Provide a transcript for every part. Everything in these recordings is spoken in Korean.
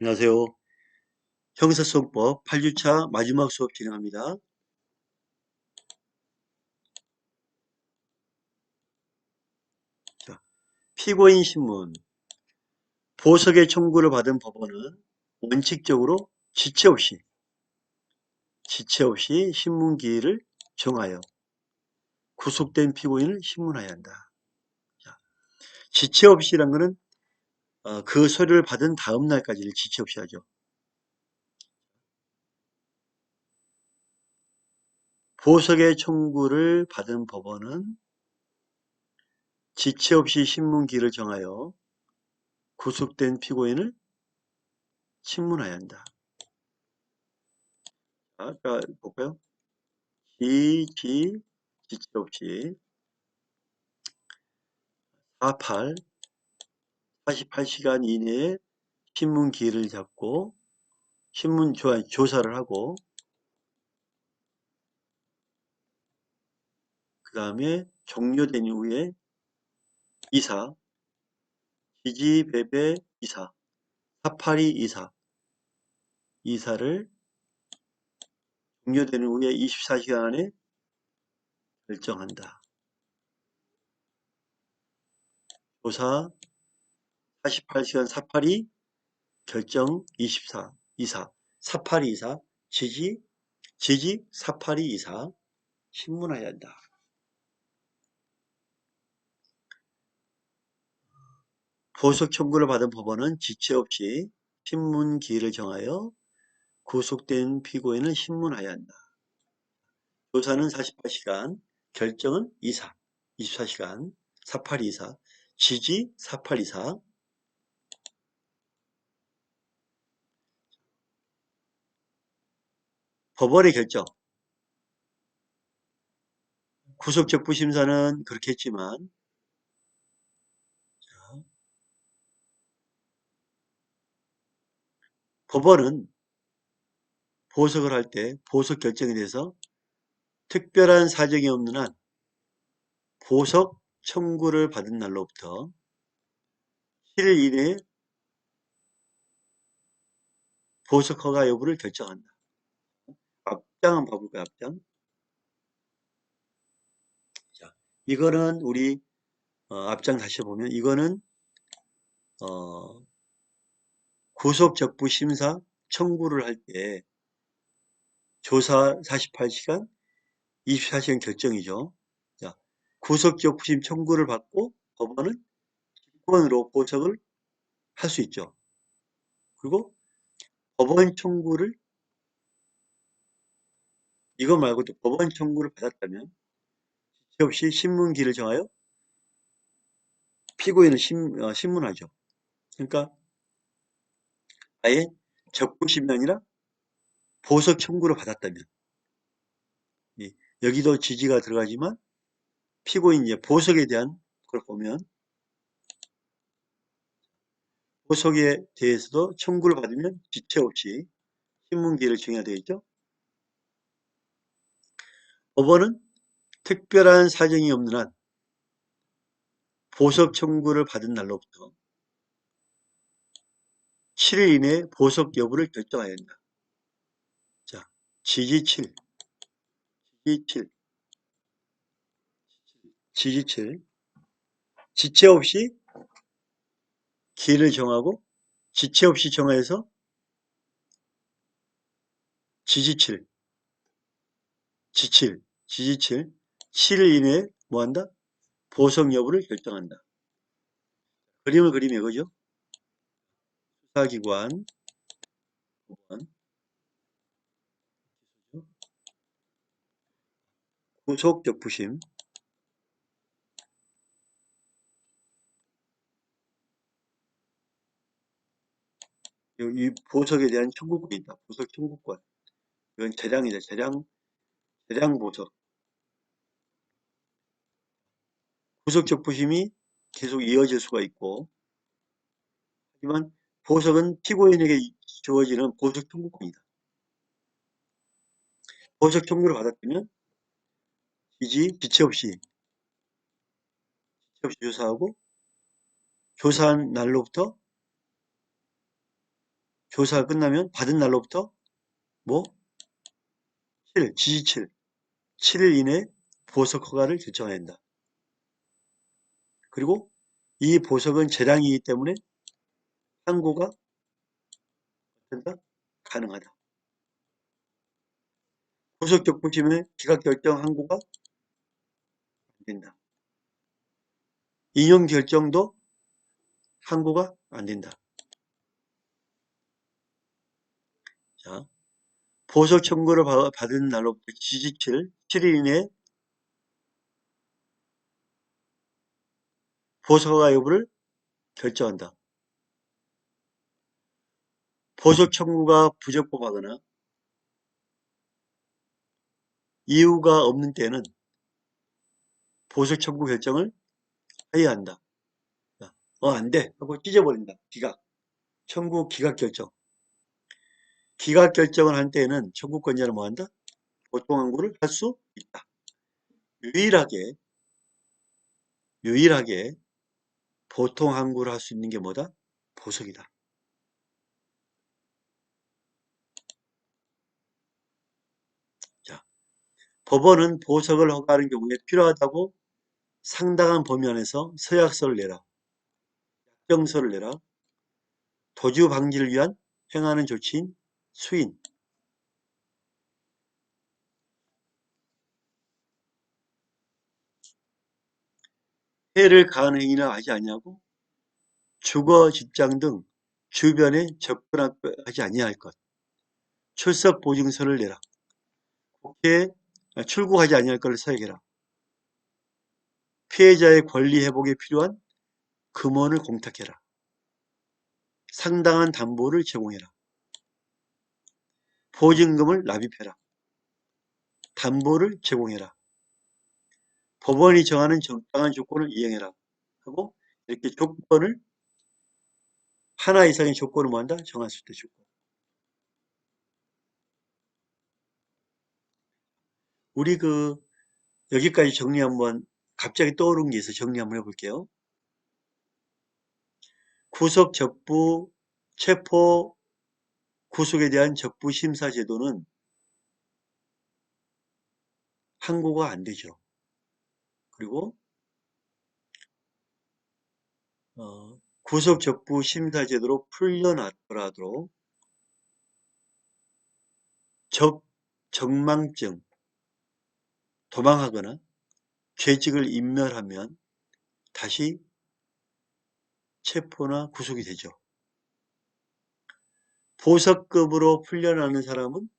안녕하세요. 형사소송법 8주차 마지막 수업 진행합니다. 자, 피고인 신문. 보석의 청구를 받은 법원은 원칙적으로 지체 없이 신문 기일을 정하여 구속된 피고인을 신문하여야 한다. 자, 지체 없이란 것은 그 서류를 받은 다음 날까지를 지체 없이 하죠. 보석의 청구를 받은 법원은 지체 없이 신문 기일을 정하여 구속된 피고인을 신문하여야 한다. 자, 볼까요? 지체 없이 48시간 이내에 신문 기일을 잡고 신문 조사를 하고 그 다음에 종료된 이후에 지지배배 이사, 482 이사를 종료된 이후에 24시간 안에 결정한다. 조사 48시간 482 결정 24 482 지지 482 신문해야 한다. 보석 청구를 받은 법원은 지체 없이 신문 기일을 정하여 구속된 피고인을 신문하여야 한다. 조사는 48시간, 결정은 24시간, 4824, 지지 4824. 법원의 결정. 구속적부심사는 그렇게 했지만 법원은 보석을 할 때 보석 결정에 대해서 특별한 사정이 없는 한 보석 청구를 받은 날로부터 7일 이내에 보석 허가 여부를 결정한다. 앞장 한번 봐볼까요? 앞장. 자, 이거는 우리 앞장 다시 보면 이거는 구속적부심사 청구를 할 때 조사 48시간, 24시간 결정이죠. 자, 구속적부심 청구를 받고 법원은 직권으로 보석을 할 수 있죠. 그리고 법원 청구를 이거 말고도 법원 청구를 받았다면 지체 없이 신문기를 정하여 피고인을 신문하죠. 그러니까 아예 적부심이 아니라 보석 청구를 받았다면 여기도 지지가 들어가지만 피고인 이제 보석에 대한 걸 보면 보석에 대해서도 청구를 받으면 지체 없이 신문기일을 정해야 되겠죠. 법원은 특별한 사정이 없는 한 보석 청구를 받은 날로부터 7일 이내에 보석 여부를 결정해야 한다. 자, 지지 7, 지체 없이 기일을 정하고 지체 없이 정하여서 지지 7일 이내에 뭐한다? 보석 여부를 결정한다. 그림을 그리면 이거죠. 수사기관, 법원, 구속적부심, 이 보석에 대한 청구권이 있다. 보석 청구권. 이건 재량이다. 재량 보석. 구속적부심이 계속 이어질 수가 있고, 하지만 보석은 피고인에게 주어지는 보석 청구권이다. 보석 청구를 받았다면 지체 없이 조사하고 조사한 날로부터 조사가 끝나면 받은 날로부터 뭐? 7, 지지칠. 7일 이내에 보석 허가를 결정해야 한다. 그리고 이 보석은 재량이기 때문에 항고가 된다? 가능하다. 보석 적부심의 기각 결정 항고가 안 된다. 인용 결정도 항고가 안 된다. 자, 보석 청구를 받은 날로부터 지지칠 7일 이내에 보석 허가 여부를 결정한다. 보석 청구가 부적법하거나 이유가 없는 때는 보석 청구 결정을 해야 한다. 안 돼. 하고 찢어버린다. 기각. 청구 기각 결정. 기각 결정을 한 때에는 청구권자는 뭐 한다? 보통 항고를 할 수 있다. 유일하게 보통 항고를 할 수 있는 게 뭐다? 보석이다. 자, 법원은 보석을 허가하는 경우에 필요하다고 상당한 범위 안에서 서약서를 내라, 약정서를 내라, 도주 방지를 위한 행하는 조치인 수인, 해를 가하는 행위나 하지 아니하고 주거 직장 등 주변에 접근하지 아니할 것, 출석 보증서를 내라, 국회에 출국하지 아니할 것을 서약해라, 피해자의 권리 회복에 필요한 금원을 공탁해라, 상당한 담보를 제공해라, 보증금을 납입해라, 담보를 제공해라, 법원이 정하는 적당한 조건을 이행해라 하고 이렇게 조건을 하나 이상의 조건을 뭐한다? 정할 수 있다. 조건. 우리 여기까지 정리 한번 갑자기 떠오른 게 있어 정리 한번 해볼게요. 구속 적부 체포 구속에 대한 적부 심사 제도는 항고가 안 되죠. 그리고 구속 적부 심사 제도로 풀려났더라도 적망증 도망하거나 죄직을 인멸하면 다시 체포나 구속이 되죠. 보석급으로 풀려나는 사람은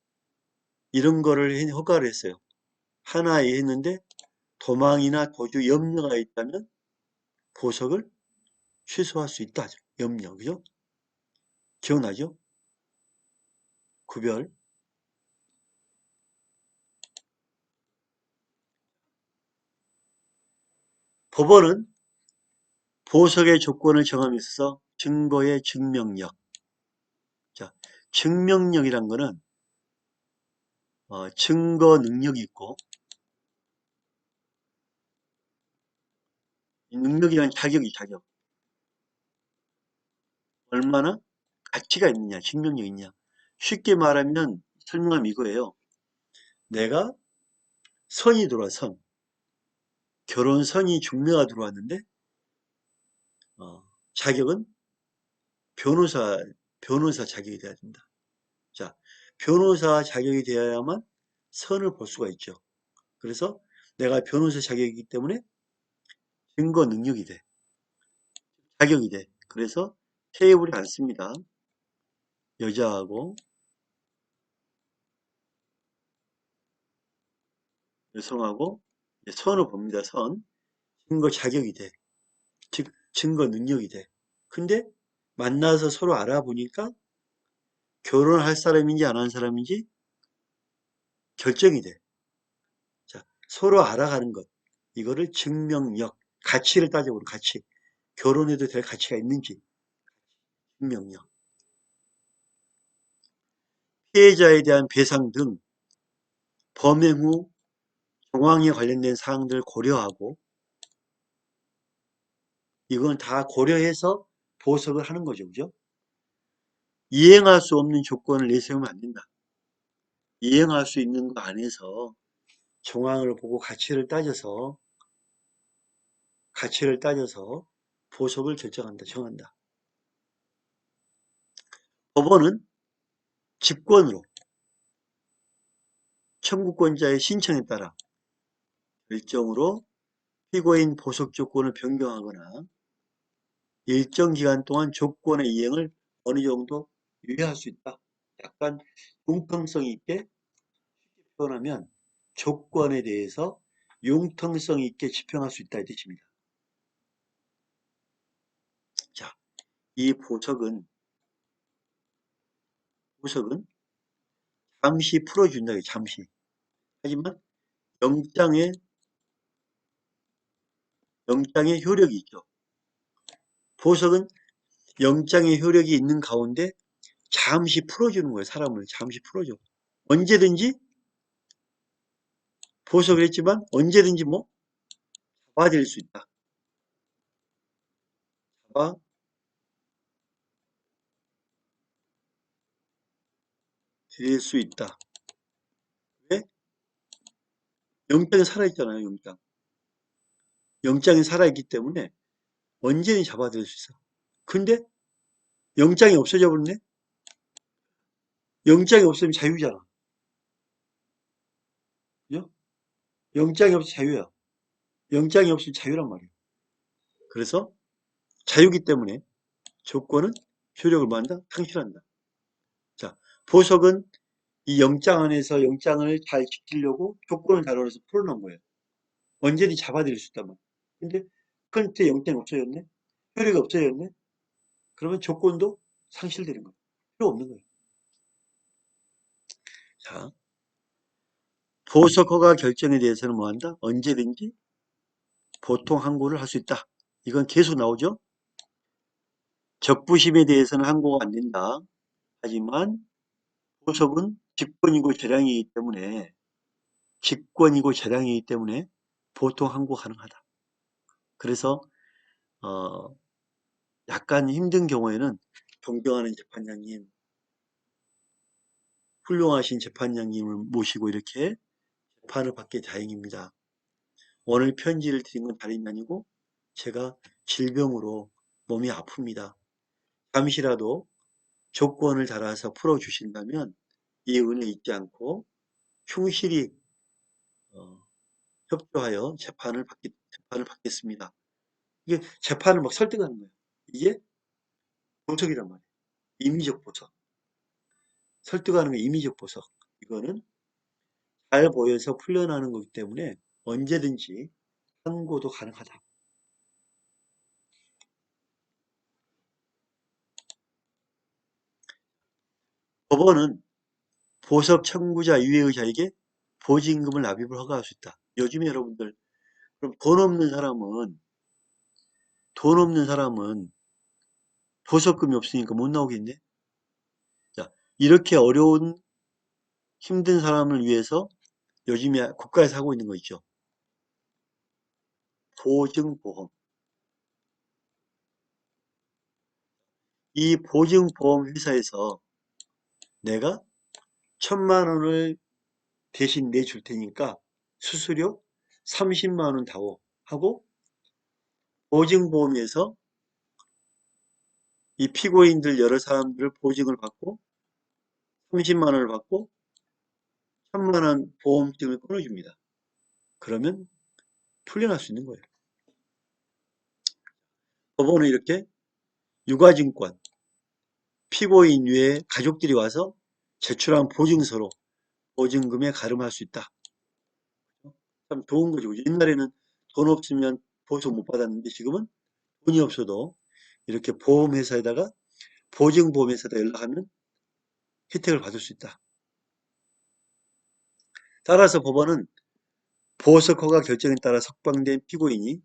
이런 거를 허가를 했어요. 하나에 했는데 도망이나 도주 염려가 있다면 보석을 취소할 수 있다. 염려, 그죠? 기억나죠? 구별. 법원은 보석의 조건을 정함에 있어서 증거의 증명력. 자, 증명력이란 거는 증거 능력이 있고 이 능력이란 자격이 자격. 얼마나 가치가 있느냐, 증명력이 있냐. 쉽게 말하면 설명하면 이거예요. 내가 선이 들어와 선. 결혼선이 중매가 들어왔는데 자격은 변호사 자격이 돼야 된다. 자, 변호사 자격이 되어야만 선을 볼 수가 있죠. 그래서 내가 변호사 자격이기 때문에 증거 능력이 돼. 자격이 돼. 그래서 테이블이 안 씁니다. 여자하고 여성하고 선을 봅니다. 선. 증거 자격이 돼. 즉 증거 능력이 돼. 근데 만나서 서로 알아보니까 결혼할 사람인지 안 한 사람인지 결정이 돼. 자, 서로 알아가는 것. 이거를 증명력, 가치를 따져보는 가치. 결혼해도 될 가치가 있는지 증명력. 피해자에 대한 배상 등 범행 후 정황에 관련된 사항들을 고려하고 이건 다 고려해서 보석을 하는 거죠. 그죠? 이행할 수 없는 조건을 내세우면 안 된다. 이행할 수 있는 거 안에서 정황을 보고 가치를 따져서 보석을 결정한다, 정한다. 법원은 직권으로 청구권자의 신청에 따라 결정으로 피고인 보석 조건을 변경하거나 일정 기간 동안 조건의 이행을 어느 정도 유예할 수 있다. 약간 융통성 있게 표현하면 조건에 대해서 융통성 있게 집행할 수 있다 이 뜻입니다. 자, 이 보석은 잠시 풀어준다. 잠시. 하지만 영장에 효력이 있죠. 보석은 영장의 효력이 있는 가운데 잠시 풀어주는 거예요. 사람을 잠시 풀어줘. 언제든지 보석을 했지만 언제든지 뭐 잡아들일 수 있다. 잡아들일 수 있다. 왜? 영장이 살아있잖아요. 영장이 살아있기 때문에 언제든지 잡아들일 수 있어. 근데 영장이 없어져 버렸네? 영장이 없으면 자유잖아. 그죠? 영장이 없으면 자유야. 영장이 없으면 자유란 말이야. 그래서 자유기 때문에 조건은 효력을 뭐한다? 상실한다. 자, 보석은 이 영장 안에서 영장을 잘 지키려고 조건을 달아서 풀어놓은 거예요. 언제든지 잡아들일 수 있단 말이야. 근데 그때 영장이 없어졌네? 효력이 없어졌네? 그러면 조건도 상실되는 거예요. 필요 없는 거예요. 자, 보석 허가 결정에 대해서는 뭐한다? 언제든지 보통 항고를 할 수 있다. 이건 계속 나오죠? 적부심에 대해서는 항고가 안 된다. 하지만 보석은 직권이고 재량이기 때문에 보통 항고 가능하다. 그래서 어, 약간 힘든 경우에는 존경하는 재판장님, 훌륭하신 재판장님을 모시고 이렇게 재판을 받게 다행입니다. 오늘 편지를 드린 건 다름이 아니고 제가 질병으로 몸이 아픕니다. 잠시라도 조건을 달아서 풀어주신다면 이 은혜 잊지 않고 충실히 어, 협조하여 재판을 받겠습니다. 이게 재판을 막 설득하는 거예요. 이게 보석이란 말이에요. 임의적 보석. 설득하는 게 임의적 보석. 이거는 잘 보여서 풀려나는 거기 때문에 언제든지 항고도 가능하다. 법원은 보석 청구자 유해의자에게 보증금을 납입을 허가할 수 있다. 요즘에 여러분들 그럼 돈 없는 사람은 보석금이 없으니까 못 나오겠네. 자, 이렇게 어려운 힘든 사람을 위해서 요즘에 국가에서 하고 있는 거 있죠. 보증보험. 이 보증보험 회사에서 내가 1,000만 원을 대신 내줄 테니까 수수료 30만 원 다오 하고 보증보험에서 이 피고인들 여러 사람들을 보증을 받고 30만 원을 받고 1,000만 원 보험금을 끊어줍니다. 그러면 풀려날 수 있는 거예요. 법원은 이렇게 유가증권, 피고인 외에 가족들이 와서 제출한 보증서로 보증금에 가름할 수 있다. 참 좋은 거죠. 옛날에는 돈 없으면 보석 못 받았는데 지금은 돈이 없어도 이렇게 보험회사에다가 보증보험회사에다 연락하면 혜택을 받을 수 있다. 따라서 법원은 보석 허가 결정에 따라 석방된 피고인이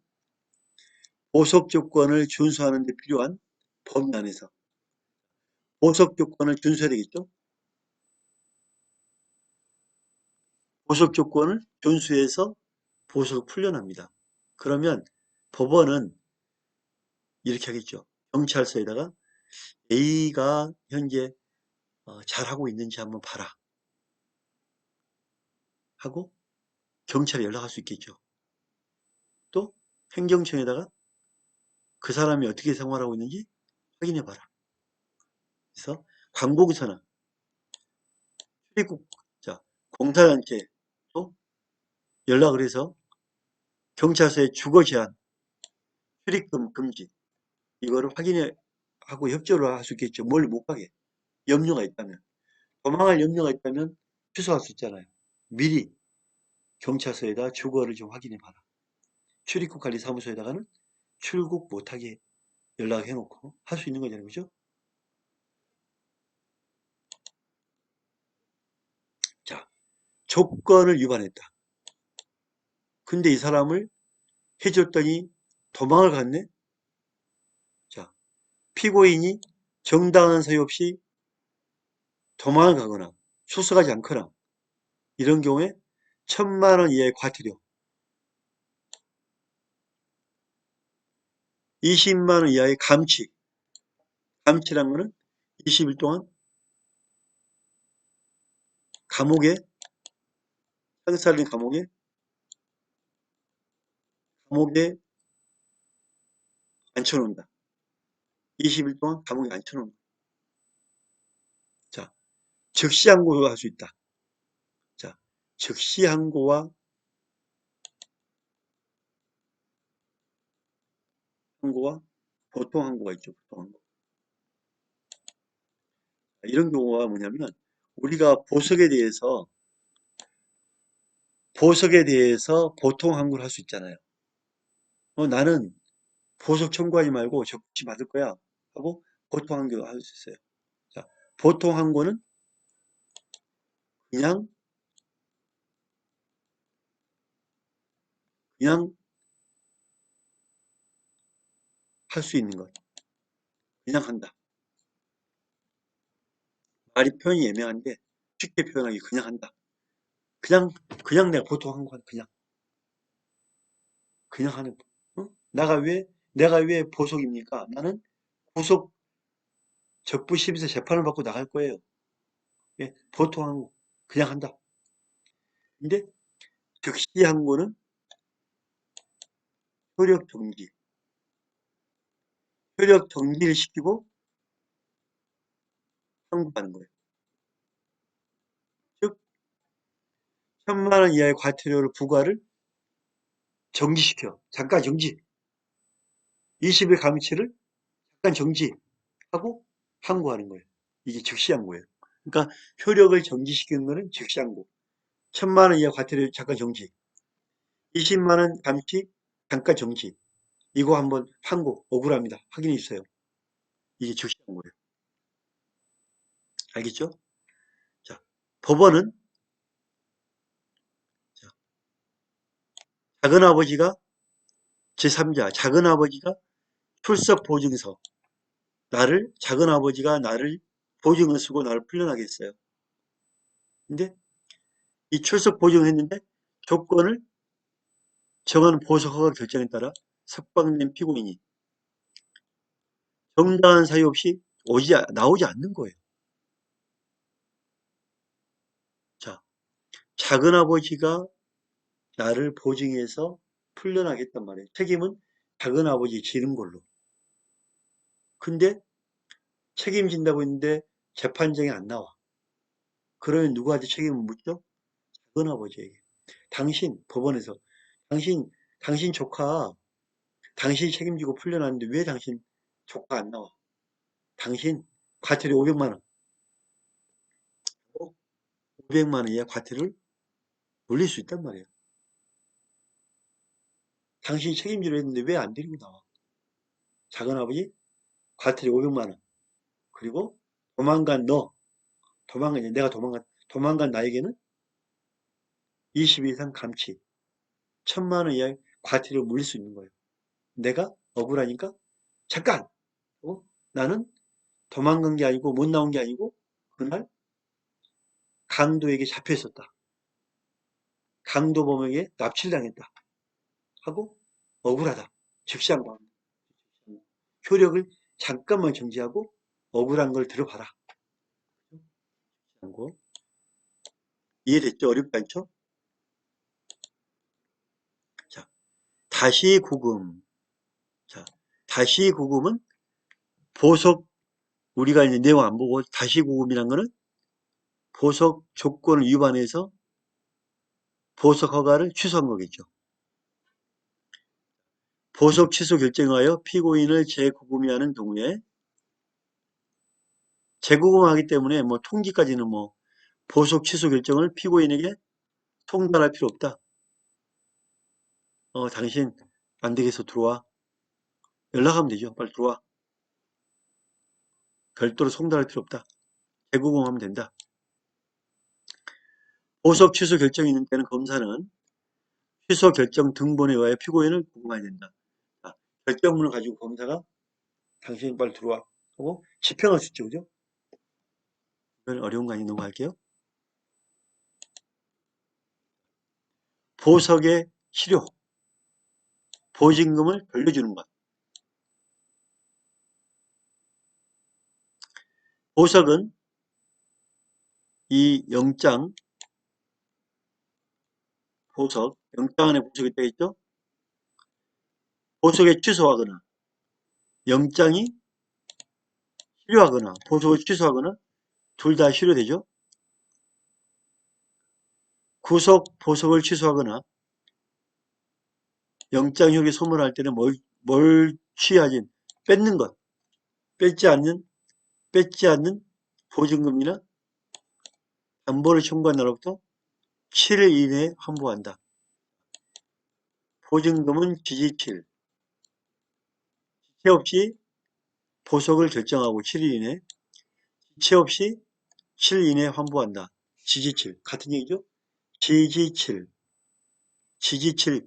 보석 조건을 준수하는 데 필요한 범위 안에서 보석 조건을 준수해야 되겠죠? 보석 조건을 준수해서 보석 풀려납니다. 그러면 법원은 이렇게 하겠죠. 경찰서에다가 A가 현재 잘하고 있는지 한번 봐라 하고 경찰에 연락할 수 있겠죠. 또 행정청에다가 그 사람이 어떻게 생활하고 있는지 확인해 봐라. 그래서 광고부서나 출입국 공사단체 또 연락을 해서 경찰서에 주거 제한, 출입금 금지 이거를 확인해 하고 협조를 할 수 있겠죠. 뭘 못 가게 염려가 있다면, 도망할 염려가 있다면 취소할 수 있잖아요. 미리 경찰서에다 주거를 좀 확인해 봐라. 출입국 관리 사무소에다가는 출국 못하게 연락해 놓고 할 수 있는 거잖아요. 그죠? 자, 조건을 위반했다. 근데 이 사람을 해줬더니 도망을 갔네? 자, 피고인이 정당한 사유 없이 도망을 가거나 출석하지 않거나 이런 경우에 1,000만 원 이하의 과태료, 20만 원 이하의 감치, 감치란 거는 20일 동안 감옥에, 상살린 감옥에 앉혀놓는다. 20일 동안 감옥에 앉혀놓는다. 자, 즉시 항고를 할 수 있다. 자, 즉시 항고와 보통 항고가 있죠. 보통 항고. 이런 경우가 뭐냐면 우리가 보석에 대해서 보통 항고를 할 수 있잖아요. 나는 보석 청구하지 말고 적시 받을 거야 하고 보통 항고를 할 수 있어요. 자, 보통 항고는 그냥 할 수 있는 것. 그냥 한다. 말이 표현이 애매한데 쉽게 표현하기 그냥 한다. 그냥 내가 보통 항고 그냥 하는 거. 내가 왜 보석입니까? 나는 구속 적부심에서 재판을 받고 나갈 거예요. 예, 보통 항고 그냥 한다. 근데 즉시 항고는 효력 정지. 효력 정지를 시키고 항고하는 거예요. 즉 1,000만 원 이하의 과태료를 부과를 정지시켜. 잠깐 정지. 20일 감치를 잠깐 정지하고 항고하는 거예요. 이게 즉시 항고예요. 그러니까 효력을 정지시키는 거는 즉시 항고. 1,000만 원 이하 과태료 잠깐 정지. 20만 원 감치 잠깐 정지. 이거 한번 항고 억울합니다. 확인해 주세요. 이게 즉시 항고예요. 알겠죠? 자, 법원은 작은아버지가 제3자 작은아버지가 출석 보증서 작은아버지가 나를 보증을 쓰고 나를 풀려나게 했어요. 근데 이 출석 보증을 했는데 조건을 정한 보석허가 결정에 따라 석방된 피고인이 정당한 사유 없이 나오지 않는 거예요. 자, 작은아버지가 나를 보증해서 풀려나겠단 말이에요. 책임은 작은아버지 지는 걸로. 근데 책임진다고 했는데 재판정에 안 나와. 그러면 누구한테 책임을 묻죠? 작은아버지에게. 법원에서 당신, 당신 조카, 당신이 책임지고 풀려났는데 왜 당신 조카 안 나와? 당신 과태료 500만 원, 500만 원 이하 과태료를 물릴 수 있단 말이에요. 당신이 책임지려 했는데 왜 안 데리고 나와? 작은아버지 과태료 500만 원. 그리고 내가 도망간 나에게는 20일 이상 감치, 1,000만 원 이하의 과태료를 물릴 수 있는 거예요. 내가 억울하니까 잠깐! 나는 도망간 게 아니고 못 나온 게 아니고 그날 강도에게 잡혀 있었다. 강도범에게 납치를 당했다. 하고 억울하다. 즉시한 거. 효력을 잠깐만 정지하고 억울한 걸 들어봐라. 이해됐죠? 어렵지 않죠? 자, 다시 구금. 자, 다시 구금은 보석, 우리가 이제 내용 안 보고 다시 구금이란 거는 보석 조건을 위반해서 보석 허가를 취소한 거겠죠. 보석 취소 결정하여 피고인을 재구금하는 경우에 재구금하기 때문에 뭐 통지까지는 뭐 보석 취소 결정을 피고인에게 통달할 필요 없다. 당신 안 되겠어 들어와. 연락하면 되죠. 빨리 들어와. 별도로 송달할 필요 없다. 재구금하면 된다. 보석 취소 결정이 있는 때는 검사는 취소 결정 등본에 의하여 피고인을 구금해야 된다. 자, 결정문을 가지고 검사가 당신 빨리 들어와 하고 집행할 수 있죠. 그죠? 이건 어려운 거 아니 넘어갈게요. 보석의 실효, 보증금을 돌려주는 것. 보석은 이 영장, 보석, 영장 안에 보석이 되어 있죠? 보석에 취소하거나 영장이 실효하거나 보석을 취소하거나 둘 다 실효되죠? 구속, 보석을 취소하거나 영장효기 소멸할 때는 뭘 취하진 뺏는 것, 뺏지 않는 보증금이나 담보를 청구한 날로부터 7일 이내에 환부한다. 보증금은 지지칠, 지체 없이 보석을 결정하고 7일 이내, 지체 없이 7일 이내에 환부한다. 지지칠, 같은 얘기죠? 지지칠, 7일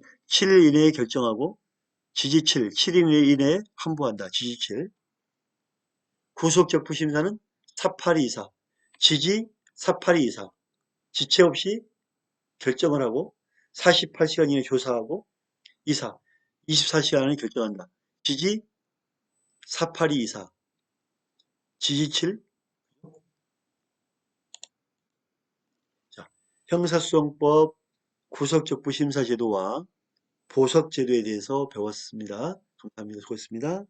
이내에 결정하고 지지칠, 7일 이내에 환부한다. 지지칠. 구속적 부심사는 사파리 이사, 지지 사파리 이사, 지체 없이 결정을 하고 48시간 이내 조사하고 이사 24시간 안에 결정한다. 지지 사파리 이사, 지지칠. 자, 형사소송법 구속적부심사 제도와 보석제도에 대해서 배웠습니다. 감사합니다. 수고했습니다.